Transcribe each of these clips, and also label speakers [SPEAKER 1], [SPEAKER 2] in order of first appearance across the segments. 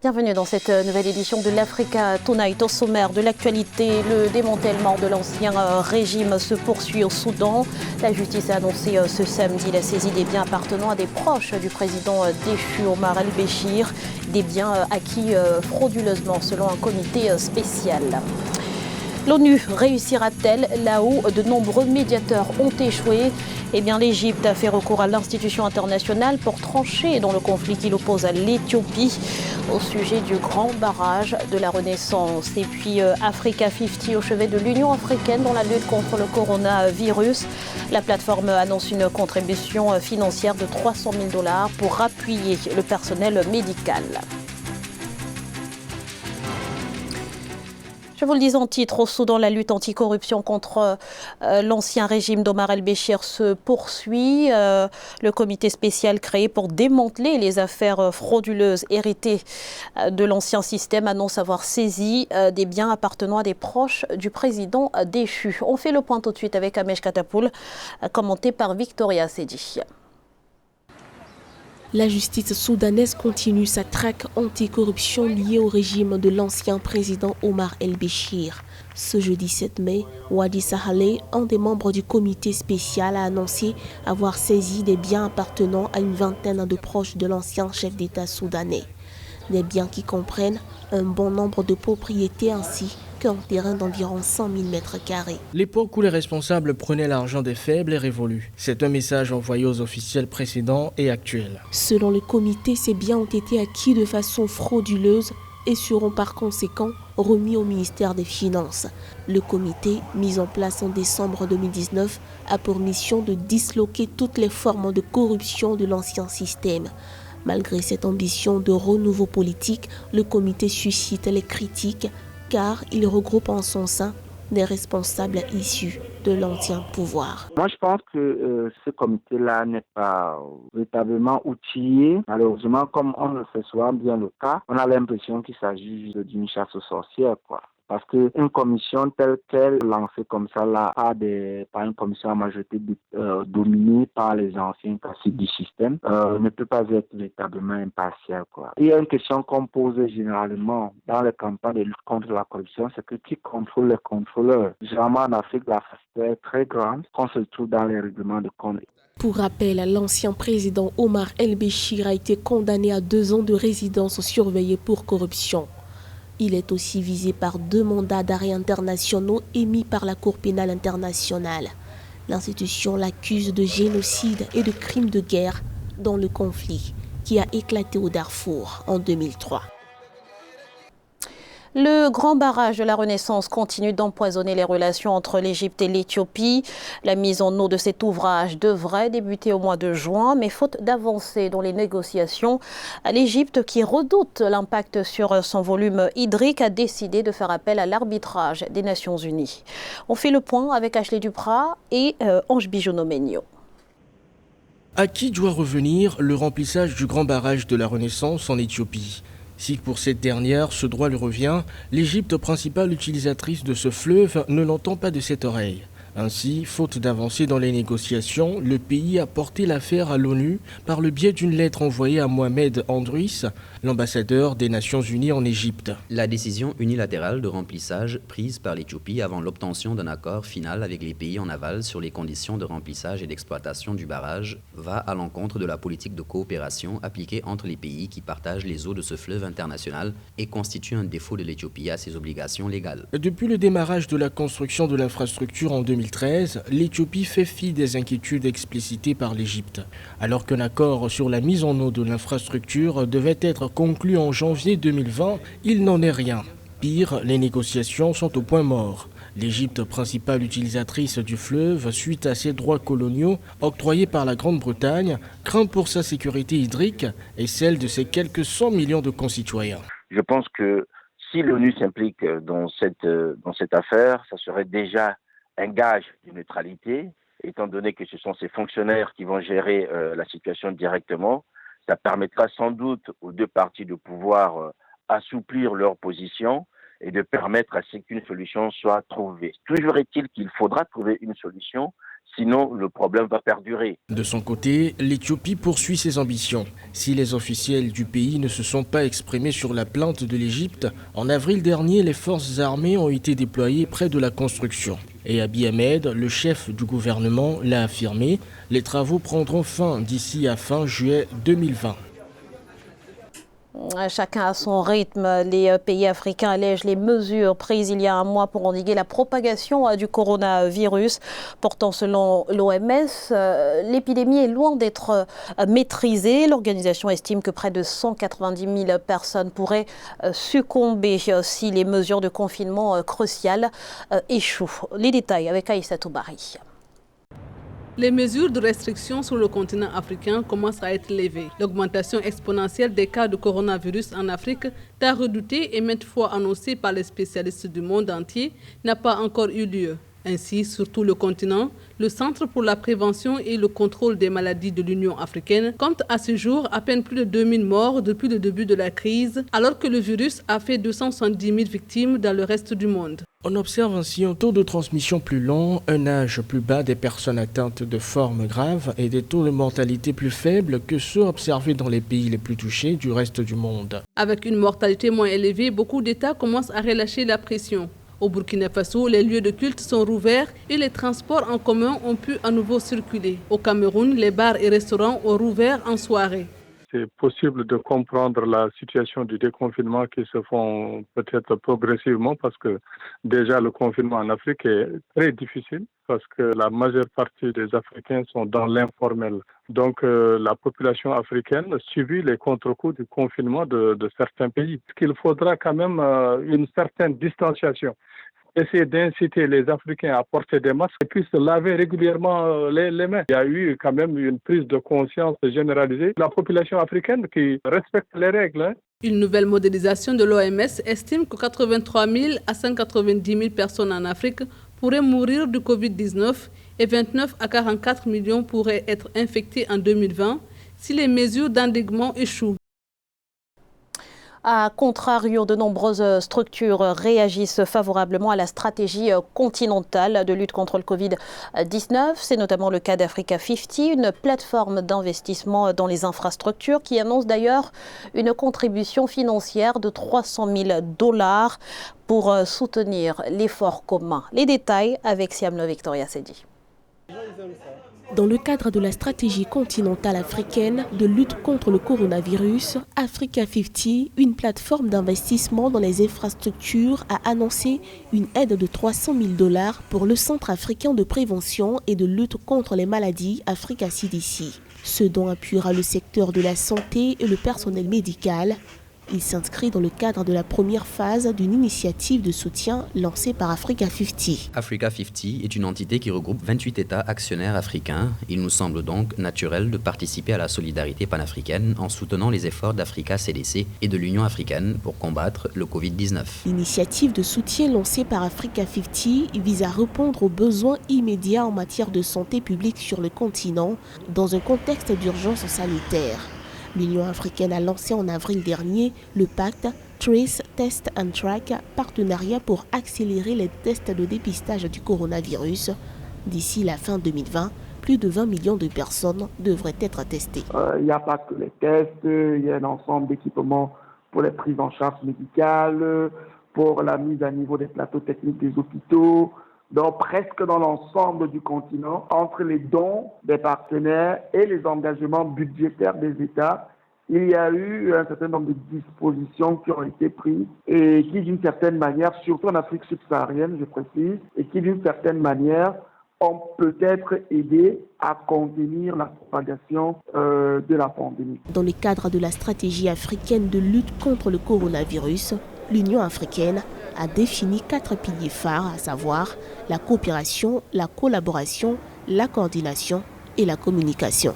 [SPEAKER 1] Bienvenue dans cette nouvelle édition de l'Africa Tonight. Au sommaire de l'actualité, le démantèlement de l'ancien régime se poursuit au Soudan. La justice a annoncé ce samedi la saisie des biens appartenant à des proches du président déchu Omar el-Béchir, des biens acquis frauduleusement selon un comité spécial. L'ONU réussira-t-elle là où de nombreux médiateurs ont échoué? Eh bien, l'Égypte a fait recours à l'institution internationale pour trancher dans le conflit qui l'oppose à l'Éthiopie au sujet du grand barrage de la Renaissance. Et puis Africa 50 au chevet de l'Union africaine dans la lutte contre le coronavirus. La plateforme annonce une contribution financière de 300 000 $ pour appuyer le personnel médical. Je vous le dis en titre, au Soudan, la lutte anticorruption contre l'ancien régime d'Omar el-Béchir se poursuit. Le comité spécial créé pour démanteler les affaires frauduleuses héritées de l'ancien système annonce avoir saisi des biens appartenant à des proches du président déchu. On fait le point tout de suite avec Amesh Katapoul, commenté par Victoria Sedi.
[SPEAKER 2] La justice soudanaise continue sa traque anticorruption liée au régime de l'ancien président Omar el-Béchir. Ce jeudi 7 mai, Wadi Sahaleh, un des membres du comité spécial, a annoncé avoir saisi des biens appartenant à une vingtaine de proches de l'ancien chef d'État soudanais. Des biens qui comprennent un bon nombre de propriétés ainsi qu'un terrain d'environ 100 000 m².
[SPEAKER 3] L'époque où les responsables prenaient l'argent des faibles est révolue. C'est un message envoyé aux officiels précédents et actuels.
[SPEAKER 2] Selon le comité, ces biens ont été acquis de façon frauduleuse et seront par conséquent remis au ministère des Finances. Le comité, mis en place en décembre 2019, a pour mission de disloquer toutes les formes de corruption de l'ancien système. Malgré cette ambition de renouveau politique, le comité suscite les critiques car il regroupe en son sein des responsables issus de l'ancien pouvoir.
[SPEAKER 4] Moi, je pense que ce comité-là n'est pas véritablement outillé. Malheureusement, comme on le fait souvent bien le cas, on a l'impression qu'il s'agit d'une chasse aux sorcières, quoi. Parce qu'une commission telle qu'elle, lancée comme ça, là, par une commission à majorité dominée par les anciens classiques du système, ne peut pas être véritablement impartiale, quoi. Il y a une question qu'on pose généralement dans les campagnes de lutte contre la corruption, c'est que qui contrôle les contrôleurs? Généralement, en Afrique, la facilité est très grande, qu'on se trouve dans les règlements de compte.
[SPEAKER 2] Pour rappel, l'ancien président Omar el-Béchir a été condamné à 2 ans de résidence surveillée pour corruption. Il est aussi visé par 2 mandats d'arrêt internationaux émis par la Cour pénale internationale. L'institution l'accuse de génocide et de crimes de guerre dans le conflit qui a éclaté au Darfour en 2003.
[SPEAKER 1] Le grand barrage de la Renaissance continue d'empoisonner les relations entre l'Égypte et l'Éthiopie. La mise en eau de cet ouvrage devrait débuter au mois de juin, mais faute d'avancée dans les négociations, l'Égypte, qui redoute l'impact sur son volume hydrique, a décidé de faire appel à l'arbitrage des Nations Unies. On fait le point avec Ashley Duprat et Ange Bijonomegno.
[SPEAKER 3] À qui doit revenir le remplissage du grand barrage de la Renaissance en Éthiopie? Si pour cette dernière, ce droit lui revient, l'Égypte, principale utilisatrice de ce fleuve, ne l'entend pas de cette oreille. Ainsi, faute d'avancer dans les négociations, le pays a porté l'affaire à l'ONU par le biais d'une lettre envoyée à Mohamed Andriss, l'ambassadeur des Nations Unies en Égypte.
[SPEAKER 5] La décision unilatérale de remplissage prise par l'Éthiopie avant l'obtention d'un accord final avec les pays en aval sur les conditions de remplissage et d'exploitation du barrage va à l'encontre de la politique de coopération appliquée entre les pays qui partagent les eaux de ce fleuve international et constitue un défaut de l'Éthiopie à ses obligations légales.
[SPEAKER 3] Depuis le démarrage de la construction de l'infrastructure en 2013, l'Éthiopie fait fi des inquiétudes explicitées par l'Égypte. Alors qu'un accord sur la mise en eau de l'infrastructure devait être conclu en janvier 2020, il n'en est rien. Pire, les négociations sont au point mort. L'Égypte, principale utilisatrice du fleuve, suite à ses droits coloniaux octroyés par la Grande-Bretagne, craint pour sa sécurité hydrique et celle de ses quelques 100 millions de concitoyens.
[SPEAKER 4] Je pense que si l'ONU s'implique dans cette affaire, ça serait déjà un gage de neutralité, étant donné que ce sont ces fonctionnaires qui vont gérer la situation directement. Ça permettra sans doute aux 2 parties de pouvoir assouplir leur position et de permettre à ce qu'une solution soit trouvée. Toujours est-il qu'il faudra trouver une solution
[SPEAKER 6] Sinon, le problème va perdurer.
[SPEAKER 3] De son côté, l'Éthiopie poursuit ses ambitions. Si les officiels du pays ne se sont pas exprimés sur la plainte de l'Égypte, en avril dernier, les forces armées ont été déployées près de la construction. Et Abiy Ahmed, le chef du gouvernement, l'a affirmé, les travaux prendront fin d'ici à fin juillet 2020.
[SPEAKER 1] Chacun à son rythme, les pays africains allègent les mesures prises il y a un mois pour endiguer la propagation du coronavirus. Pourtant, selon l'OMS, l'épidémie est loin d'être maîtrisée. L'organisation estime que près de 190 000 personnes pourraient succomber si les mesures de confinement cruciales échouent. Les détails avec Aïssa Toubari.
[SPEAKER 7] Les mesures de restriction sur le continent africain commencent à être levées. L'augmentation exponentielle des cas de coronavirus en Afrique, tant redoutée et maintes fois annoncée par les spécialistes du monde entier, n'a pas encore eu lieu. Ainsi, sur tout le continent, le Centre pour la prévention et le contrôle des maladies de l'Union africaine compte à ce jour à peine plus de 2000 morts depuis le début de la crise, alors que le virus a fait 270 000 victimes dans le reste du monde.
[SPEAKER 3] On observe ainsi un taux de transmission plus long, un âge plus bas des personnes atteintes de formes graves et des taux de mortalité plus faibles que ceux observés dans les pays les plus touchés du reste du monde.
[SPEAKER 7] Avec une mortalité moins élevée, beaucoup d'États commencent à relâcher la pression. Au Burkina Faso, les lieux de culte sont rouverts et les transports en commun ont pu à nouveau circuler. Au Cameroun, les bars et restaurants ont rouvert en soirée.
[SPEAKER 8] C'est possible de comprendre la situation du déconfinement qui se font peut-être progressivement parce que déjà le confinement en Afrique est très difficile parce que la majeure partie des Africains sont dans l'informel. Donc la population africaine subit les contre-coups du confinement de certains pays. Il faudra quand même une certaine distanciation. Essayer d'inciter les Africains à porter des masques et puis se laver régulièrement les mains. Il y a eu quand même une prise de conscience généralisée. La population africaine qui respecte les règles.
[SPEAKER 7] Une nouvelle modélisation de l'OMS estime que 83 000 à 190 000 personnes en Afrique pourraient mourir du Covid-19 et 29 à 44 millions pourraient être infectés en 2020 si les mesures d'endiguement échouent.
[SPEAKER 1] A contrario, de nombreuses structures réagissent favorablement à la stratégie continentale de lutte contre le Covid-19. C'est notamment le cas d'Africa 50, une plateforme d'investissement dans les infrastructures qui annonce d'ailleurs une contribution financière de 300 000 $ pour soutenir l'effort commun. Les détails avec Siamlo Victoria Sedi.
[SPEAKER 2] Dans le cadre de la stratégie continentale africaine de lutte contre le coronavirus, Africa 50, une plateforme d'investissement dans les infrastructures, a annoncé une aide de 300 000 $ pour le Centre africain de prévention et de lutte contre les maladies Africa CDC. Ce don appuiera le secteur de la santé et le personnel médical. Il s'inscrit dans le cadre de la première phase d'une initiative de soutien lancée par Africa 50.
[SPEAKER 5] Africa 50 est une entité qui regroupe 28 États actionnaires africains. Il nous semble donc naturel de participer à la solidarité panafricaine en soutenant les efforts d'Africa CDC et de l'Union africaine pour combattre le Covid-19.
[SPEAKER 2] L'initiative de soutien lancée par Africa 50 vise à répondre aux besoins immédiats en matière de santé publique sur le continent dans un contexte d'urgence sanitaire. L'Union africaine a lancé en avril dernier le pacte Trace, Test and Track, partenariat pour accélérer les tests de dépistage du coronavirus. D'ici la fin 2020, plus de 20 millions de personnes devraient être testées.
[SPEAKER 4] Il n'y a pas que les tests, il y a un ensemble d'équipements pour les prises en charge médicales, pour la mise à niveau des plateaux techniques des hôpitaux. Donc presque dans l'ensemble du continent, entre les dons des partenaires et les engagements budgétaires des États, il y a eu un certain nombre de dispositions qui ont été prises et qui d'une certaine manière, surtout en Afrique subsaharienne, je précise, et qui d'une certaine manière ont peut-être aidé à contenir la propagation de la pandémie.
[SPEAKER 2] Dans le cadre de la stratégie africaine de lutte contre le coronavirus, l'Union africaine a défini 4 piliers phares, à savoir la coopération, la collaboration, la coordination et la communication.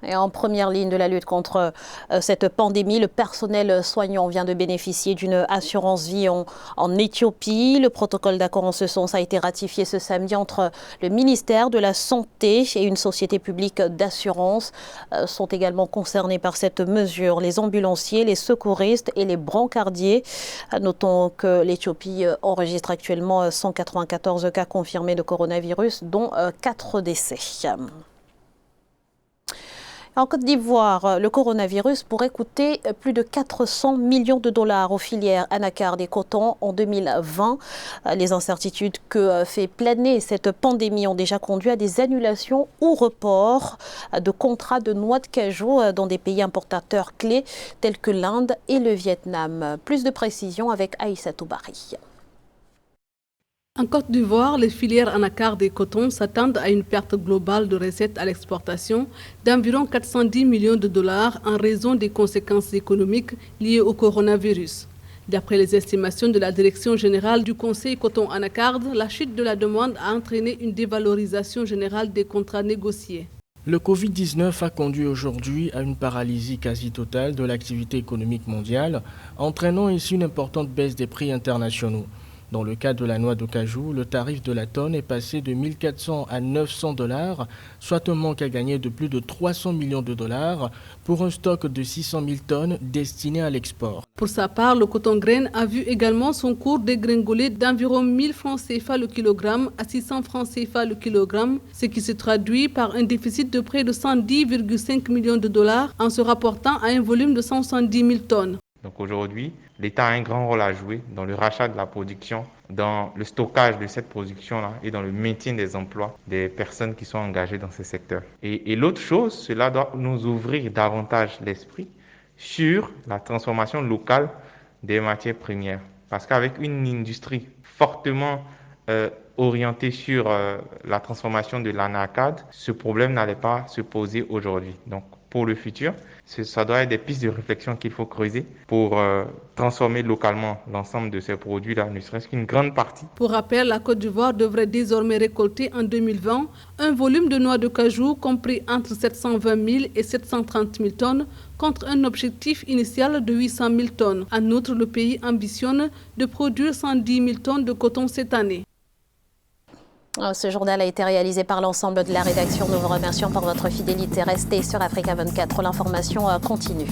[SPEAKER 1] Et en première ligne de la lutte contre cette pandémie, le personnel soignant vient de bénéficier d'une assurance vie en Éthiopie. Le protocole d'accord en ce sens a été ratifié ce samedi entre le ministère de la Santé et une société publique d'assurance. Sont également concernés par cette mesure les ambulanciers, les secouristes et les brancardiers. Notons que l'Éthiopie enregistre actuellement 194 cas confirmés de coronavirus, dont 4 décès. En Côte d'Ivoire, le coronavirus pourrait coûter plus de 400 millions de dollars aux filières anacarde et coton en 2020. Les incertitudes que fait planer cette pandémie ont déjà conduit à des annulations ou reports de contrats de noix de cajou dans des pays importateurs clés tels que l'Inde et le Vietnam. Plus de précisions avec Aïssatou Bari.
[SPEAKER 7] En Côte d'Ivoire, les filières anacarde et coton s'attendent à une perte globale de recettes à l'exportation d'environ 410 millions de dollars en raison des conséquences économiques liées au coronavirus. D'après les estimations de la Direction générale du Conseil coton anacarde, la chute de la demande a entraîné une dévalorisation générale des contrats négociés.
[SPEAKER 3] Le Covid-19 a conduit aujourd'hui à une paralysie quasi totale de l'activité économique mondiale, entraînant ici une importante baisse des prix internationaux. Dans le cas de la noix de cajou, le tarif de la tonne est passé de 1 400 à 900 $, soit un manque à gagner de plus de 300 millions de dollars pour un stock de 600 000 tonnes destiné à l'export.
[SPEAKER 7] Pour sa part, le coton graine a vu également son cours dégringoler d'environ 1000 francs CFA le kilogramme à 600 francs CFA le kilogramme, ce qui se traduit par un déficit de près de 110,5 millions de dollars en se rapportant à un volume de 170 000 tonnes.
[SPEAKER 9] Donc aujourd'hui, l'État a un grand rôle à jouer dans le rachat de la production, dans le stockage de cette production-là et dans le maintien des emplois des personnes qui sont engagées dans ce secteur. Et l'autre chose, cela doit nous ouvrir davantage l'esprit sur la transformation locale des matières premières. Parce qu'avec une industrie fortement orientée sur la transformation de l'anacarde, ce problème n'allait pas se poser aujourd'hui. Donc pour le futur, ça doit être des pistes de réflexion qu'il faut creuser pour transformer localement l'ensemble de ces produits-là, ne serait-ce qu'une grande partie.
[SPEAKER 7] Pour rappel, la Côte d'Ivoire devrait désormais récolter en 2020 un volume de noix de cajou compris entre 720 000 et 730 000 tonnes contre un objectif initial de 800 000 tonnes. En outre, le pays ambitionne de produire 110 000 tonnes de coton cette année.
[SPEAKER 1] Ce journal a été réalisé par l'ensemble de la rédaction. Nous vous remercions pour votre fidélité. Restez sur Africa 24. L'information continue.